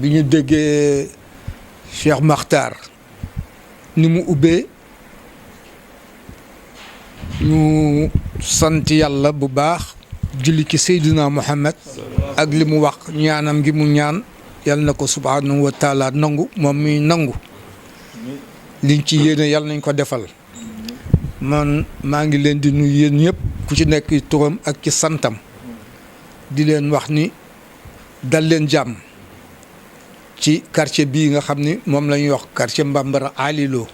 bi ñu déggee Cheikh Makhtar ni mu ubbee ñu sant yàlla bu baax julli ci Seydina Muhammad ak li mu wax ñaanam gi mu ñaan yal na ko subhanahu wa taala nangu moom muy nangu liñ ci yéene yal nañ ko defal. man maa ngi leen di nuyu yéen ñëpp ku ci nekk turam ak ci santam di leen wax ni dal leen jàmm ci quartier bii nga xam ni moom la ñuy wax quartier Mbambara Alilo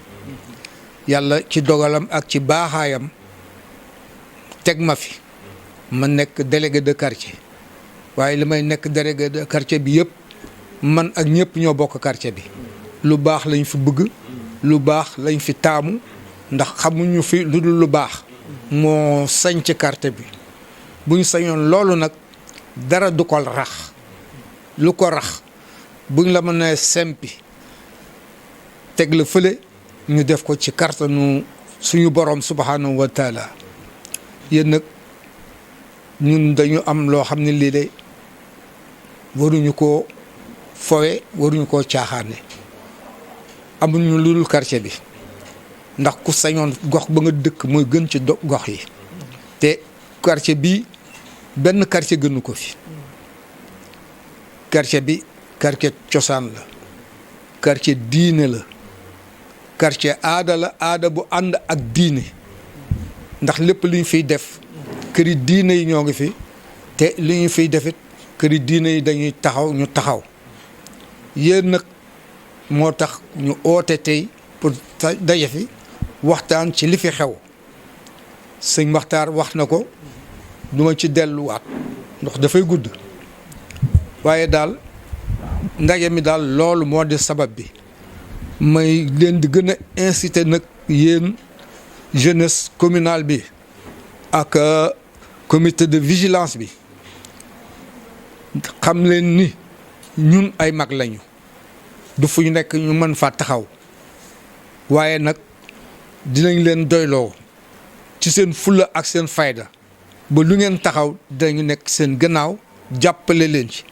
yàlla ci dogalam ak ci baaxaayam teg ma fi ma nekk délégué de quartier waaye li may nekk délégué de quartier bi yëpp man ak ñëpp ñoo bokk quartier bi lu baax lañ fi bëgg lu baax lañ fi taamu ndax xamuñu fi lu dul lu baax moo sañ ci quartier bi bu ñu sañoon loolu nag dara du ko rax lu ko rax buñ la mën a sempi teg la fële ñu def ko ci kartanu suñu borom subhanahu wa taala yéen nag ñun dañu am loo xam ne lii de waruñu koo fowe waruñu koo caaxaane amuñu lu dul quartier bi ndax ku sañoon gox ba nga dëkk mooy gën ci gox yi te quartier bi benn quartier gënu ko fi quartier bi quartier cosaan la quartier diine la quartier aada la aada bu ànd ak diine ndax lépp lu ñu fiy def këri diine yi ñoo ngi fi te li ñu fiy defit këri diine yi dañuy taxaw ñu taxaw yéen nag moo tax ñu oote tey pour daje fi waxtaan ci li fi xew sëñ Maxtaar wax na ko duma ci delluwaat ndax dafay gudd waaye daal ndaje mi daal loolu moo di sabab bi may leen di gën a inciter nag yéen jeunesse communale bi ak comité de vigilance bi xam leen ni ñun ay mag lañu du fu ñu nekk ñu mën faa taxaw waaye nag dinañ leen doyloo ci seen fulla ak seen fayda ba lu ngeen taxaw dañu nekk seen gannaaw jàppale leen ci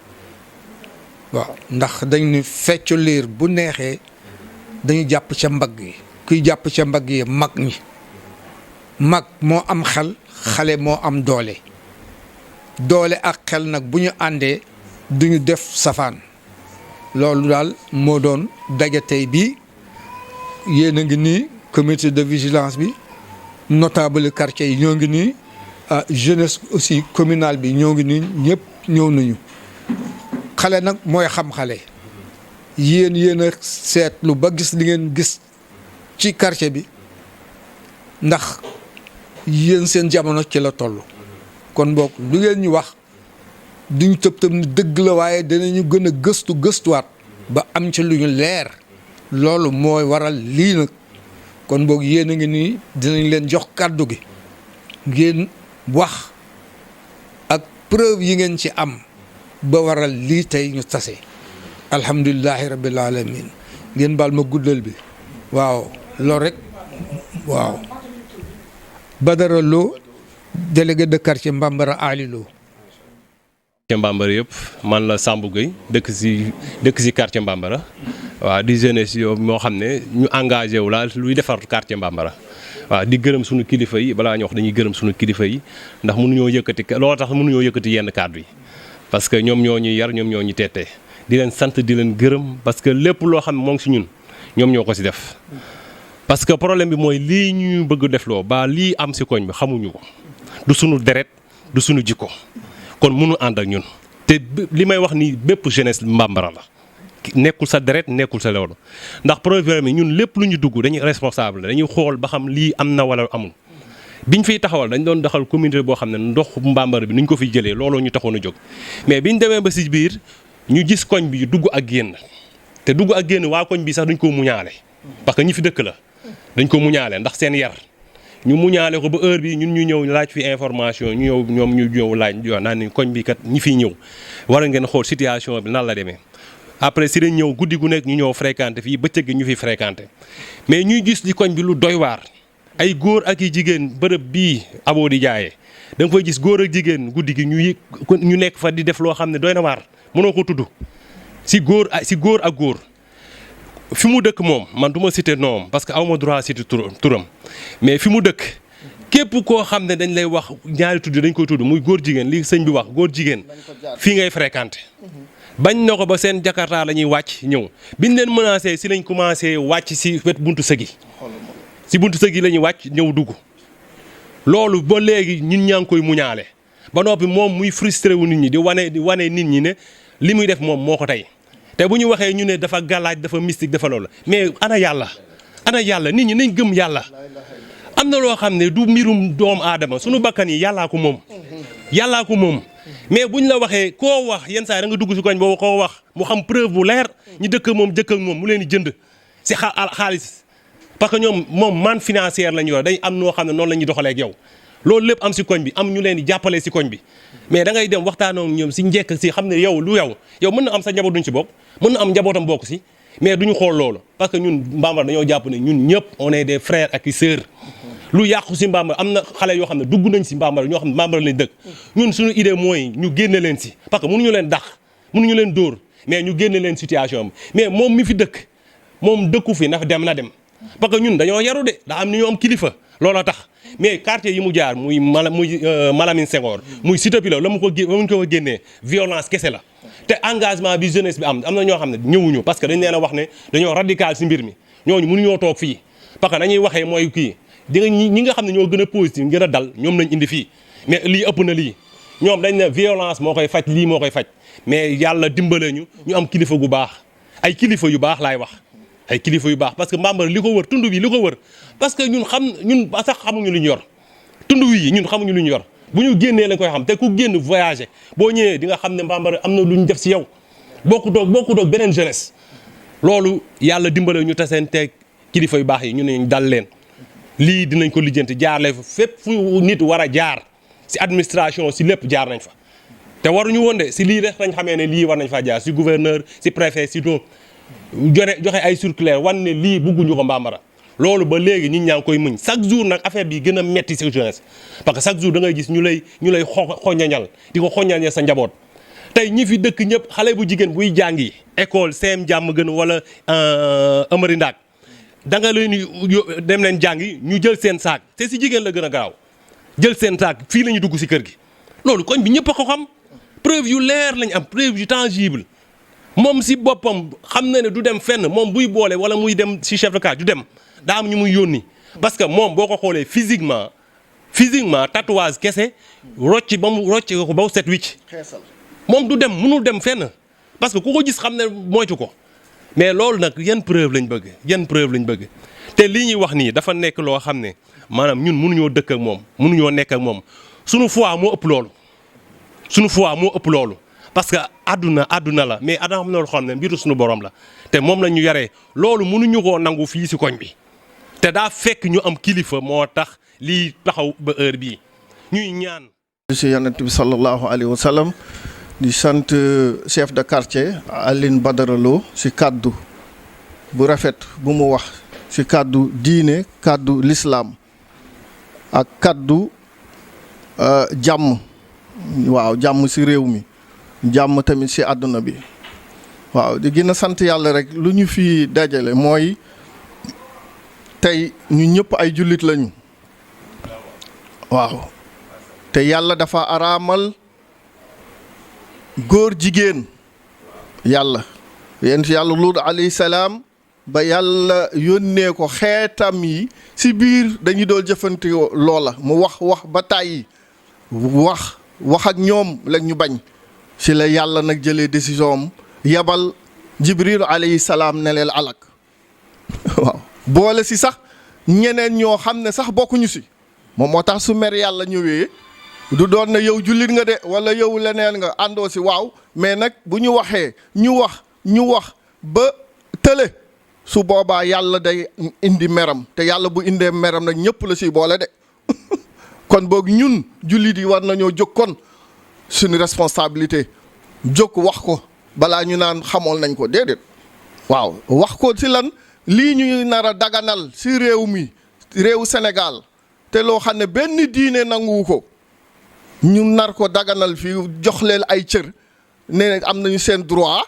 waaw ndax dañ ni feccu liir bu neexee dañu jàpp ca mbagg yi kuy jàpp ca mbagg yi mag ñi mag moo am xel xale moo am doole doole ak xel nag bu ñu àndee duñu def safaan loolu daal moo doon daje tey bii yéen a ngi nii comité de vigilance bi notable quartier yi ñoo ngi nii jeunesse aussi communale bi ñoo ngi nii ñëpp ñëw nañu xale nag mooy xam xale yéen a seetlu ba gis li ngeen gis ci quartier bi ndax yéen seen jamono ci la toll kon boog lu ngeen ñu wax duñu tëb ni dëgg la waaye danañu gën a gëstuwaat ba am ci lu ñu leer loolu mooy waral lii nag kon boog yéen a ngi nii dinañ leen jox kàddu gi ngeen wax ak preuve yi ngeen ci am ba waral lii tey ñu tase alhamdulilahi rabbil alamin ngeen baal ma guddal bi waaw loolu rek waaw Badara Lo délégué de quartier Mbambara Alilo. quartier Mbambara yëpp man la Sambou Gueye dëkk si quartier Mbambara waaw di jeunesse yow moo xam ne ñu engagé wu la luy defar quartier Mbambara waaw di gërëm suñu kilifa yi balaa ñu wax dañuy gërëm suñu kilifa yi ndax mënuñoo yëkkati looloo tax mënuñoo yëkkati yenn kàddu yi parce que ñoom ñoo ñu yar ñoom ñoo ñu teetee di leen sant di leen gërëm parce que lépp loo xam ne moo ngi si ñun ñoom ñoo ko si def parce que problème bi mooy lii ñu bëgg defloo ba lii am si koñ bi xamuñu ko du suñu deret du suñu jikko kon mënu ànd ak ñun te li may wax ni bépp jeunesse Mbambara la nekkul sa deret nekkul sa loolu ndax problème bi ñun lépp lu ñu dugg dañuy responsable dañuy xool ba xam lii am na wala amul biñ fiy taxawal dañ doon doxal communauté boo xam ne ndox Mbambara bi nuñ ko fiy jëlee looloo ñu taxoon a jóg mais biñ demee ba si biir ñu gis koñ bi dugg ak génn te dugg ak génn waa koñ bi sax dañ ko muñaale parce que ñi fi dëkk la dañ ko muñaale ndax seen yar ñu muñaale ko ba heure bi ñun ñu ñëw laaj fi information ñu ñëw ñoom ñu ñëw laaj yoon naan ni koñ bi kat ñi fiy ñëw war ngeen xool situation bi nan la demee après si dañ ñëw guddi gu nekk ñu ñëw fréquenté fii bëccëg gi ñu fi fréquenté mais ñuy gis li koñ bi lu doy waar ay góor ak i jigéen bërëb bii aboo di jaayee da nga fay gis góor ak jigéen guddi gi ñu nekk fa di def loo xam ne doy na waar mënoo ko tudd si góor ak góor. fi mu dëkk moom man du ma cité noom parce que aw ma droit cité turam mais fi mu dëkk képp koo xam ne dañ lay wax ñaari tudd dañ koy tudd muy góor jigéen li sëñ bi wax góor jigéen fii ngay fréquenté. bañ na ko ba seen jakarta la ñuy wàcc ñëw biñ leen menacé si lañ commencé wàcc si wet buntu sëgi si buntu sëgi la ñuy wàcc ñëw dugg loolu ba léegi ñun ñaa ngi koy muñaale ba noppi moom muy frustré wu nit ñi di wane nit ñi ne li muy def moom moo ko tey. te bu ñu waxee ñu ne dafa gàllaaj dafa mystique dafa loolu mais ana yàlla nit ñi nañ gëm yàlla am na loo xam ne du mbirum doomu aadama sunu bakkan yi yàllaa ko moom mais buñ la waxee koo wax yenn saa da nga dugg si koñ boobu koo wax mu xam preuve bu leer ñu dëkk ak moom mu leen di jënd si xaalis parce que moom man financière lañu yor dañ am noo xam ne noonu la ñuy doxalee ak yow loolu lépp am si koñ bi am ñu leen di jàppale si koñ bi mais da ngay dem waxtaanoo ak ñoom si njëkk si xam ne yow mën na am sa njaboot duñ si bokk mën na am njabootam bokk si mais duñu xool loolu parce que ñun Mbambar dañoo jàpp ne ñun ñëpp on est des frères ak sœurs lu yàqu si Mbambar am na xale yoo xam ne dugg nañ si Mbambar ñoo xam ne Mbambar lañ dëkk ñun suñu idée mooy ñu génne leen si parce que mënuñu leen dàq mënuñu leen dóor mais ñu génne leen situation bi mais moom mi fi dëkk moom dëkku fi ndax dem na dem parce que ñun dañoo yaru de daa am ni ñu am kilifa looloo tax mais quartier yi mu jaar muy Malamine Senghor muy Cité Pilot la mu ko génnee violence kese la te engagement bi jeunesse bi am na ñoo xam ne ñëwuñu parce que dañ leen a wax ne dañoo radical si mbir mi ñooñu mënuñoo toog fii parce que dañuy waxee mooy kii di nga ñi nga xam ne ñoo gën a positif gën a dal ñoom lañ indi fii mais lii ëpp na lii ñoom dañ ne violence moo koy faj lii moo koy faj mais yàlla dimbale ñu am kilifa gu baax ay kilifa yu baax laay wax ay kilifa yu baax parce que Mbambar li ko wër tund bi li ko wër parce que ñun sax xamuñu lu ñu yor tund wi ñun xamuñu lu ñu yor bu ñu génnee lañ koy xam te ku génn voyager boo ñëwee di nga xam ne Mbambar am na lu ñu def si yow bokkutoog beneen jeunesse loolu yàlla dimbale ñu taseen teeg kilifa yu baax yi ñu ne dal leen lii dinañ ko lijjanti jaarle fa fépp fu nit war a jaar si administration si lépp jaar nañ fa te waruñu woon de si lii rek lañ xamee ne lii war nañ fa jaar si gouverneur si préfet si tout joxe ay circulaire wan ne lii bugguñu ko Mbambara loolu ba léegi ñi ñaa ngi koy muñ chaque jour nag affaire bi gën a metti si jeunesse parce que chaque jour da ngay gis ñu lay xoñañal di ko xoñañal sa njaboot tey ñi fi dëkk ñëpp xale bu jigéen buy jàngi école CM jàmm gën wala Amary Ndaak da nga leen dem leen jàngi ñu jël seen saak te si jigéen la gën a garaaw jël seen saak fii la ñu dugg si kër gi loolu koñ bi ñëpp a ko xam preuve yu leer lañ am preuve yu tangible moom si boppam xam na ne du dem fenn moom buy boole wala muy dem si chef de quartier du dem daa am ñu muy yónni parce que moom boo ko xoolee physiquement tatouage kese rocc ko ba mu set wicc moom du dem mënul dem fenn parce que ku ko gis xam ne moytu ko mais loolu nag yan preuve lañ bëgg te lii ñuy wax nii dafa nekk loo xam ne maanaam ñun mënuñoo dëkk ak moom mënuñoo nekk ak moom suñu foi moo ëpp loolu parce que àdduna la mais àdduna xam na loo xam ne mbiru suñu borom la te moom la ñu yaree loolu mënuñu koo nangu fii si koñ bi te daa fekk ñu am kilifa moo tax lii taxaw ba heure bii ñuy ñaan. si yonent bi sallallahu alayhi wa sallam di sant chef de quartier Aline Badara Lo si kàddu bu rafet bu mu wax si kàddu diine kàddu l'islam ak kàddu jàmm waaw jàmm si réew mi jàmm tamit si àdduna bi waaw di gën a sant yàlla rek lu ñu fi dajale mooy tey ñu ñëpp ay jullit lañu waaw te yàlla dafa araamal góor jigéen yàlla Luut alayhi salaam ba yàlla yónnee ko xeetam yi si biir dañu doon jëfandikoo loola mu wax ba tàyyi wax ak ñoom la ñu bañ si la yàlla nag jëlee décision am yabal Jibril alayhi salaam ne leen alak waaw boole si sax ñeneen ñoo xam ne sax bokkuñu si moom moo tax su mer yàlla ñëwee du doon na yow jullit nga de wala yow leneen nga àndoo si waaw mais nag bu ñu waxee ñu wax ba tële su boobaa yàlla day indi meram te yàlla bu indee meram nag ñëpp la si boole de kon boog ñun jullit yi war nañoo jóg kon suñu responsabilité jóg wax ko balaa ñu naan xamoon nañ ko déedéet waaw wax ko si lan lii ñuy nar a daganal si réew Sénégal te loo xam ne benn diine nanguwu ko ñu nar ko daganal fii jox leen ay cër ne am nañu seen droit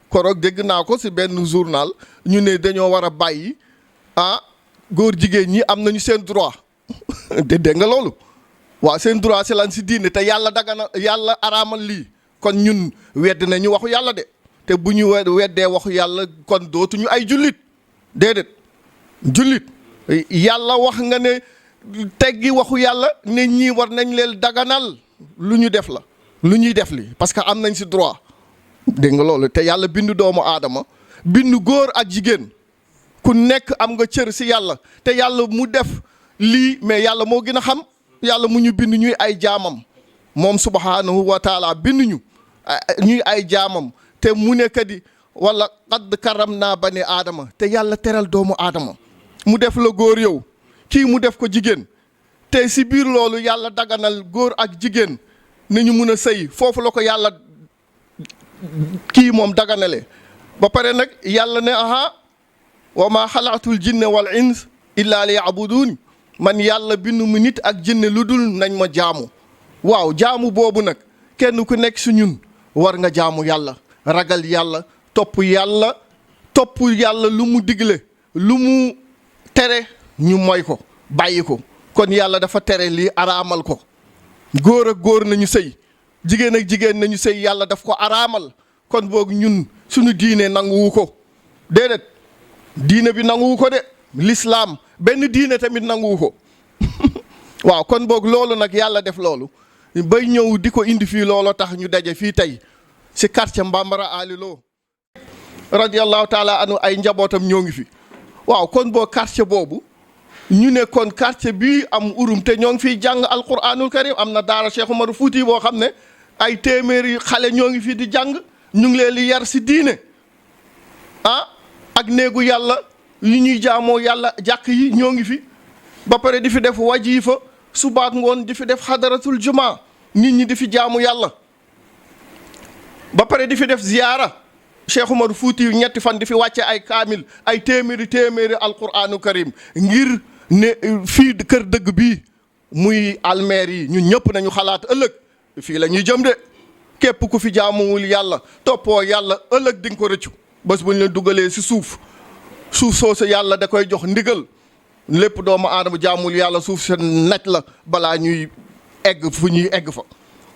koroog dégg naa ko ci benn journal ñu ne dañoo war a bàyyi góor jigéen ñi am nañu seen droit dégg nga loolu waaw seen droit ci lan ci diine te yàlla daganal yàlla araamal lii kon ñun wedd nañu waxu yàlla de te bu ñu weddee waxu yàlla kon dootuñu ay jullit déedéet jullit yàlla wax nga ne teggi waxu yàlla ne ñii war nañ leen daganal lu ñu def la lu ñuy def li parce que am nañ ci droit dégg nga loolu te yàlla bindu doomu aadama bindu góor ak jigéen ku nekk am nga cër ci yàlla te yàlla mu def lii mais yàlla moo gën a xam yàlla mu ñu bind ñuy ay jaamam moom subhanahu wa taala bind ñu ñuy ay jaamam te mu nekk di wala qad karam naa bani aadama te yàlla teral doomu aadama mu def la góor yow kii mu def ko jigéen te ci biir loolu yàlla daganal góor ak jigéen ni ñu mun a sëy foofu la ko yàlla kii moom daganale ba pare nag yàlla ne wa ma xalaqtul jinne wal ins illa li yabudun man yàlla bindu mu nit ak jinne lu dul nañ ma jaamu waaw jaamu boobu nag kenn ku nekk su ñun war nga jaamu yàlla ragal yàlla topp yàlla lu mu digle lu mu tere ñu moy ko bàyyi ko kon yàlla dafa tere lii araamal ko góor ak góor nañu sëy jigéen ak jigéen nañu sëy yàlla daf ko araamal kon boog ñun suñu diine nanguwu ko déedéet diine bi nanguwu ko de l'islam benn diine tamit nanguwu ko waaw kon boog loolu nag yàlla def loolu bay ñëw di ko indi fii looloo tax ñu daje fii tey ci quartier Mbambara Ali Lo radiyallahu taala anu ay njabootam ñoo ngi fi waaw kon boog quartier boobu ñu ne kon quartier bii am urum te ñoo ngi fiy jàng alquranul karim am na daara Cheikh Umar Fouti boo xam ne ay téeméeri xale ñoo ngi fi di jàng ñu ngi leen di yar ci diine ak néegu yàlla yu ñuy jaamoo yàlla jàkk yi ñoo ngi fi ba pare di fi def wajifa subaak ngoon di fi def xadaratul juma nit ñi di fi jaamu yàlla ba pare di fi def ziyaara Cheikh Umar Fouti ñetti fan di fi wàcce ay kaamil ay téeméeri alquranu karim ngir ne fii kër dëgg bii muy almeer yi ñun ñëpp nañu xalaat ëllëg fii la ñuy jëm de képp ku fi jaamuwul yàlla toppoo yàlla ëllëg di nga ko rëccu bés bu ñu leen dugalee ci suuf soosu yàlla da koy jox ndigal lépp doomu aadama jaamul yàlla suuf sa naj la balaa ñuy egg fu ñuy egg fa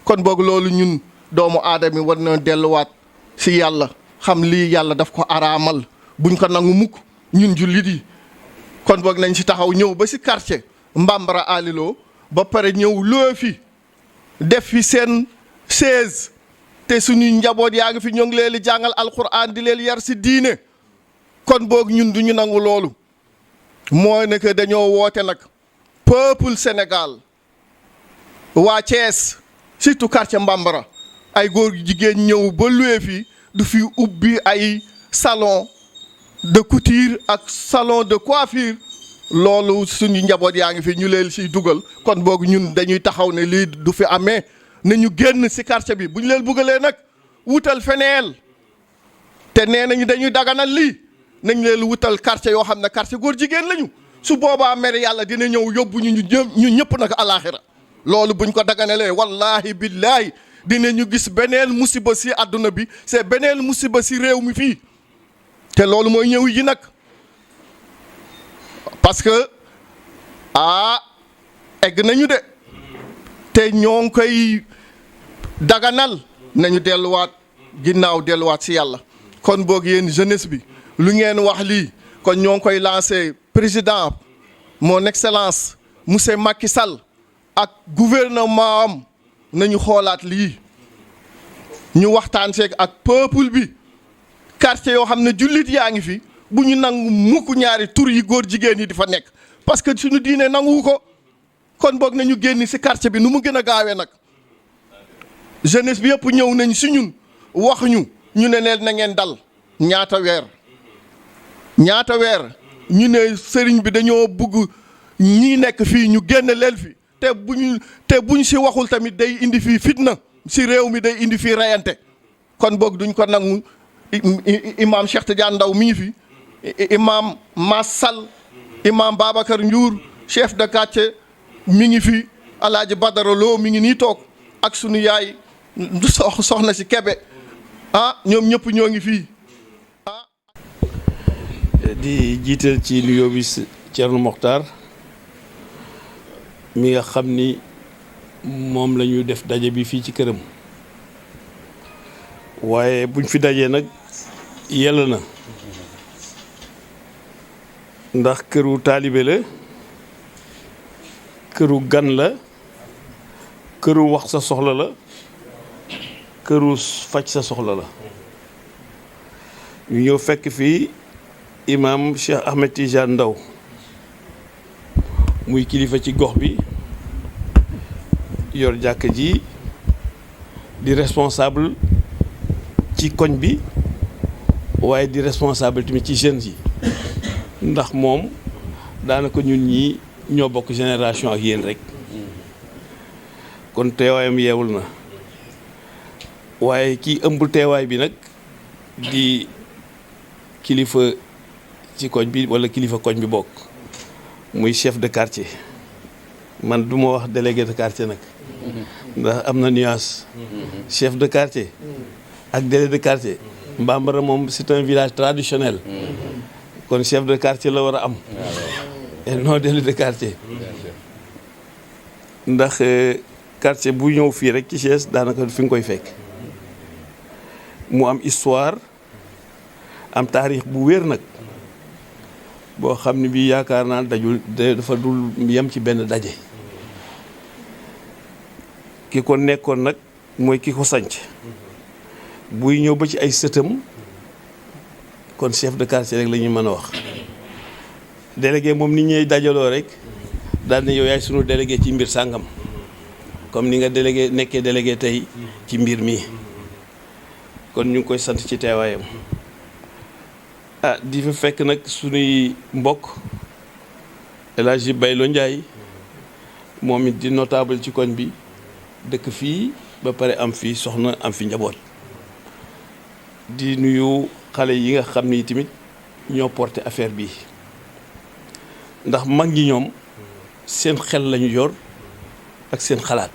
kon boog loolu ñun doomu aadama war na delluwaat ci yàlla xam lii yàlla daf ko araamal buñ ko nangu mukk ñun jullit yi kon boog nañ ci taxaw ñëw ba ci quartier Mbambara Ali Lo ba pare ñëw loo fi def fi seen 16 te suñuy njaboot yaa ngi fi ñoo ngi leen di jàngal alquran di leen yar ci diine kon boog ñun du ñu nangu loolu mooy ne que dañoo woote nag peuple Sénégal waa Thiès surtout quartier Mbambara ay góor jigéen ñëw ba luwe fii du fi ubbi ay salon de couture ak salon de coiffure loolu suñu njaboot yaa ngi fi ñu leen ciy dugal kon boog ñun dañuy taxaw ne lii du fi amee na ñu génn ci quartier bi bu ñu leen buggalee nag wutal feneel te nee nañu dañuy daganal lii nañ leen wutal quartier yoo xam ne quartier góor jigéen lañu su boobaa mere yàlla dina ñëw yóbbu ñu ñëpp nag alaaxira loolu buñ ko daganalee wallahi billahi dinañu gis beneen musiba ci àdduna bi c'est beneen musiba ci réew mi fii te loolu mooy ñëw ji nag parce que egg nañu de te ñoo ngi koy daganal nañu delluwaat ginnaaw delluwaat ci yàlla kon boog yéen jeunesse bi lu ngeen wax lii kon ñoo ngi koy lancé président mon excellence monsieur Macky Sall ak gouvernement am nañu xoolaat lii ñu waxtaan seeg ak peuple bi quartier yoo xam ne jullit yaa ngi fi bu ñu nangu mukk ñaari tur yi góor jigéen yi di fa nekk parce que suñu diine nanguwu ko kon boog nañu génn ci quartier bi nu mu gën a gaawee nag jeunesse bi yëpp ñëw nañ ci ñun wax ñu ne leen na ngeen dal ñaata weer ñu ne sëriñ bi dañoo bugg ñii nekk fii ñu génn leen fi te buñ ci waxul tamit day indi fii fitna ci réew mi day indi fii reyante kon boog duñ ko nangu imam Cheikh Tidiane Ndaw mi ngi fi imam Massal imam Babacar Ndiour chef de quartier mi ngi fi Alaaji Badara Lo mi ngi nii toog ak sunu yaay soxna si Kebe ñoom ñëpp ñoo ngi fii di jiital ci nuyoo bi Thierno Mokhtar mi nga xam ni moom la ñu def daje bi fii ci këram waaye buñ fi dajee nag yella na ndax këru taalibe la këru gan la këru wax sa soxla la këru faj sa soxla la ñu ñëw fekk fii imam Cheikh Ahmed Tidiane Ndao muy kilifa ci gox bi yor jàkk ji di responsable ci koñ bi waaye di responsable tamit ci jeunes yi ndax moom daanaka ñun ñii ñoo bokk génération ak yéen rek kon teewaayam yeewul na waaye kii ëmbul teewaay bi nag di kilifa ci koñ bi walla kilifa koñ bi bokk muy chef de quartier man du ma wax délégué de quartier nag ndax am na nuance chef de quartier ak délégué de quartier Mbambara moom c'est un village traditionnel kon chef de quartier la war a am et non délégué de quartier ndax quartier bu ñëw fii rek ci Thiès daanaka fi nga koy fekk mu am histoire am taarix bu wér nag boo xam ne bii yaakaar naa dafa dul yem ci benn daje ki ko nekkoon nag mooy ki ko sanc buy ñëw ba ci ay sëtam kon chef de quartier rek la ñuy mën a wax délégué moom nit ñuy dajaloo rek daal ne yow yaay sunu délégué ci mbir sàngam comme ni nga délégué nekkee délégué tey ci mbir mi kon ñu ngi koy sant ci teewaayam di fa fekk nag sunuy mbokk El Hadji Baylo Ndiaye moom it di notable ci koñ bi dëkk fii ba pare am fi soxna am fi njaboot di nuyu xale yi nga xam ni tamit ñoo porté affaire bi ndax mag ñi ñoom seen xel lañu yor ak seen xalaat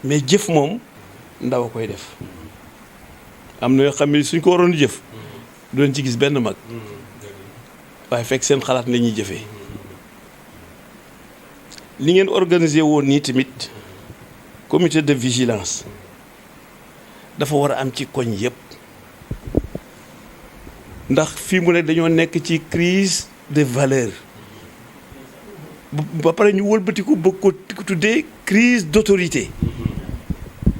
mais jëf moom ndaw a koy def am na yoo xam ne suñ ko waroon jëf doon ci gis benn mag waaye fekk seen xalaat la ñuy jëfee li ngeen organisé woon nii tamit comité de vigilance dafa war a am ci koñ yëpp ndax fii mu ne dañoo nekk ci crise de valeur ba pare ñu wëlbatiku bëgg ko tuddee crise d'autorité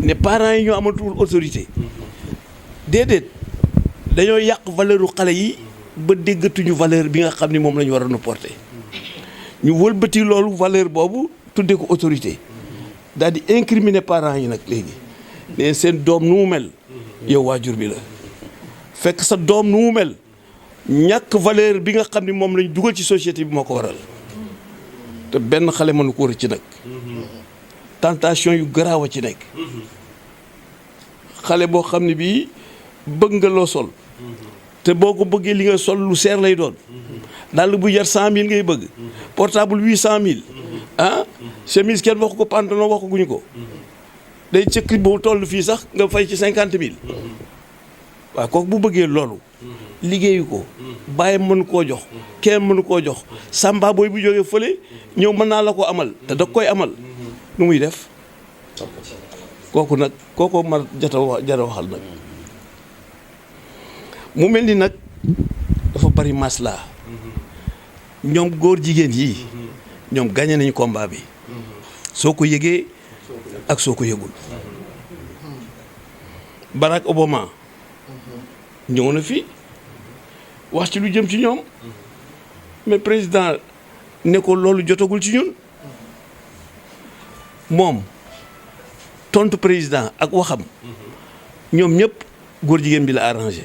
ne parents yi ñoo amatul autorité déedéet dañoo yàq valeuru xale yi ba déggatuñu valeur bi nga xam ni moom la ñu waroon a porter ñu wëlbati loolu valeur boobu tuddee ko autorité daal di incriminer parents yi nag léegi ne seen doom nu mu mel yow waajur bi la fekk sa doom nu mu mel ñàkk valeur bi nga xam ni moom lañ dugal ci société bi moo ko waral te benn xale mënu ko rëcc nag tentation yu garaaw a ci nekk xale boo xam ne bii bëgg nga loo sol te boo ko bëggee li nga sol lu seer lay doon dàll bu jar 100 000 ngay bëgg portable 800 000 chemise kenn waxu ko pantalon waxu guñu ko day cëkk boobu toll fii sax nga fay ci 50 000 waaw kooku bu bëggee loolu liggéeyu ko bàyyi mënu koo jox kenn mënu koo jox samba booy bu jógee fële ñëw mën naa la ko amal te da koy amal nu muy def kooku nag kooko ma jara waxal nag mu mel ni nag dafa bari masla ñoom góor jigéen yi ñoom gagné nañu combat bi soo ko yëgee ak soo ko yëgul Barack Obama ñëw na fi wax ci lu jëm ci ñoom mais président ne ko loolu jotagul ci ñun moom tontu président ak waxam ñoom ñëpp góor jigéen bi la arrangé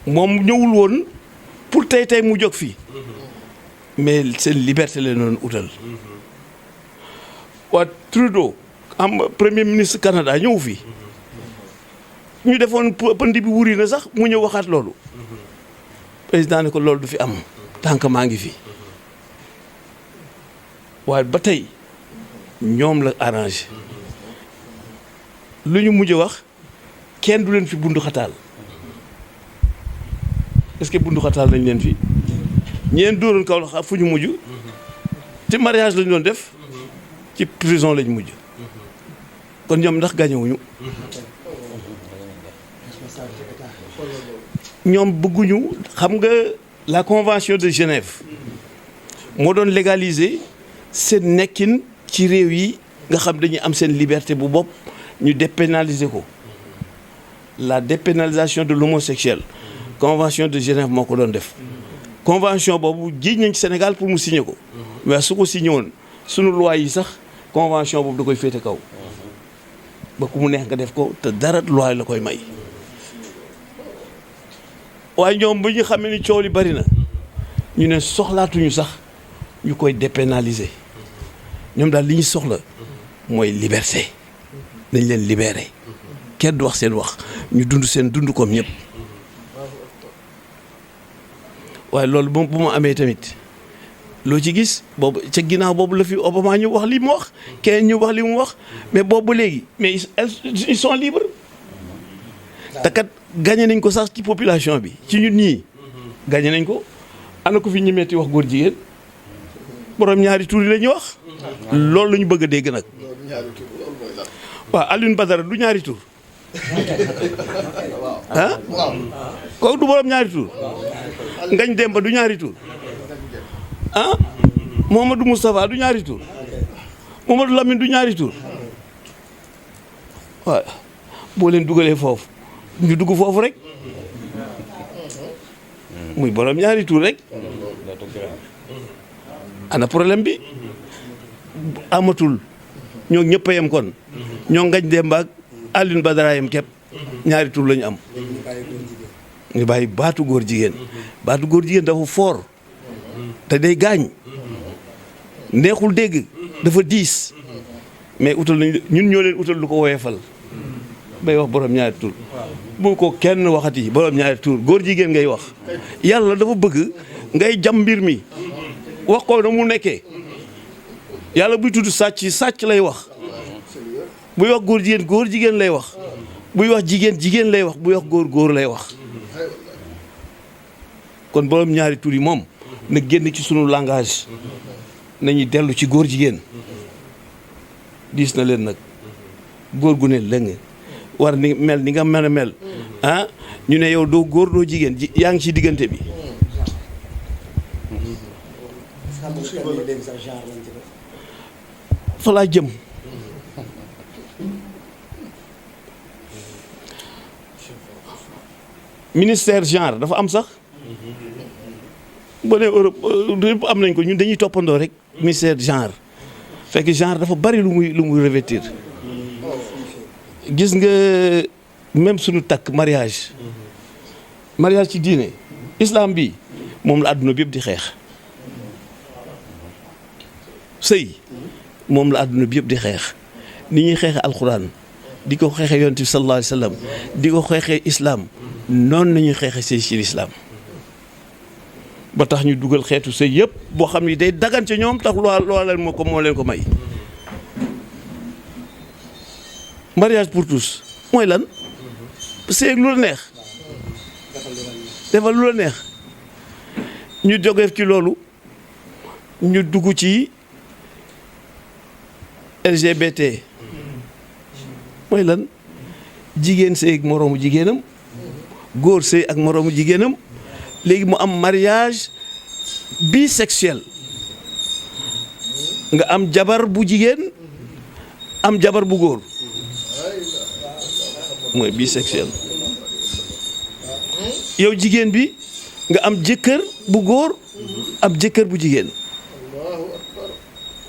moom ñëwul woon pour tey mu jóg fii mais seen liberté la doon utal waa Trudeau am premier ministre Canada ñëw fii ñu defoon pënd bi wuri na sax mu ñëw waxaat loolu président ne ko loolu du fi am tant que maa ngi fi waaye ba tey ñoom la arrangé lu ñu mujj wax kenn du leen fi bundu xataal est-ce que bundu xataal nañ leen fi ñeen dóoroon kaw la fu ñu mujj ci mariage lañu doon def ci prison lañ mujj kon ñoom ndax gañewuñu ñoom bëgguñu xam nga la convention de Genève moo doon légaliser seen nekkin ci réew yi nga xam dañuy am seen liberté bu bopp ñu dépénaliser ko la dépénalisation de l'homosexuel convention de Genève moo ko doon def convention boobu jiiñ nañ ci Sénégal pour mu signer ko mais su ko signé woon sunu loi yi sax convention boobu da koy féete kaw ba ku mu neex nga def ko te dara loi la koy may waaye ñoom bu ñu xamee ni coow li bari na ñu ne soxlaatuñu sax ñu koy dépénaliser ñoom daal li ñu soxla mooy liberté dañ leen libérer kenn du wax seen wax ñu dund seen dund comme ñëpp waaye loolu bu mu amee tamit loo ci gis boobu ca ginnaaw boobu la fi Obama ñu wax li mu wax kenn ñu wax li mu wax mais boobu ba léegi mais ils sont libres te kat gagné nañ ko sax ci population bi ci ñun ñii gagné nañ ko ana ko fi ñu metti wax góor jigéen borom ñaari tur yi la ñuy wax loolu la ñu bëgg a dégg nag waaw Alioune Badara du ñaari tur ah kooku du borom ñaari tur Ngagne Demba du ñaari tur ah Mouhamadou Moustapha du ñaari tur Mouhamadou Lamine du ñaari tur waaw boo leen dugalee foofu ñu dugg foofu rek muy borom ñaari tur rek ana problème bi amatul ñoo ñëpp a yem kon ñoo Ngagne Demba ak Alioune Badara yem képp ñaari tur la ñu am ñu bàyyi baatu góor jigéen dafa fort te day gaañ neexul dégg dafa diis mais utal nañ ñun ñoo leen utal lu ko woyefal bay wax borom ñaari tur bu ko kenn waxati borom ñaari tur góor jigéen ngay wax yàlla dafa bëgg ngay jam mbir mi wax ko na mu nekkee yàlla buy tudd sàcc lay wax buy wax góor jigéen lay wax buy wax jigéen lay wax buy wax góor lay wax kon borom ñaari tur yi moom na génn ci sunu langage nañuy dellu ci góor jigéen diis na leen nag góor gu ne lëng war ni mel ni nga mën a mel ah ñu ne yow doo góor doo jigéen yaa ngi ci diggante bi fa laa jëm ministère genre dafa am sax boo nee Europe yëpp am nañ ko ñun dañuy toppandoo rek ministère genre fekk genre dafa bari lu muy revêtir gis nga même suñu takk mariage ci diine islam bi moom la àdduna bi yëpp di xeex sëy moom la àdduna bi yëpp di xeex ni ñuy xeexe alxuraan di ko xeexe yonent bi sallallahu alayhi wa sallam di ko xeexe islam noonu nañuy xeexe sëy ci lislaam ba tax ñu dugal xeetu sëy yëpp boo xam ni day dagan ca ñoom tax loo leen moo leen ko may mariage pour tous mooy lan sëy ak lu la neex defal lu la neex ñu jógeef ci loolu ñu dugg ci LGBT mooy lan jigéen sëy ak moroomu jigéenam góor sëy ak moroomu jigéenam léegi mu am mariage bisexuel nga am jabar bu jigéen am jabar bu góor mooy bisexuel yow jigéen bi nga am jëkkër bu góor am jëkkër bu jigéen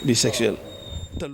bisexuel te